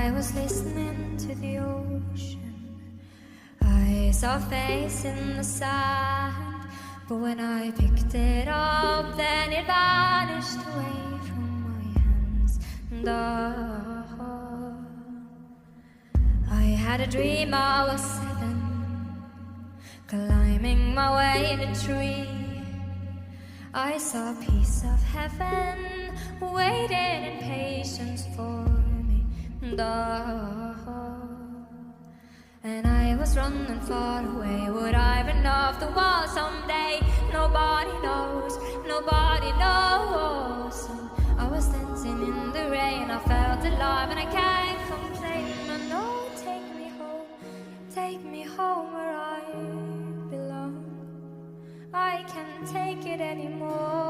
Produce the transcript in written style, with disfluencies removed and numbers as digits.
I was listening to the ocean. I saw a face in the sand, but when I picked it up, then it vanished away from my hands. And I had a dream I was 7, climbing my way in a tree. I saw a piece of heaven waiting in patience for me. And I was running far away. Would I run off the wall someday? Nobody knows, nobody knows. And I was dancing in the rain. I felt alive and I can't complain. And no, take me home where I belong. I can't take it anymore.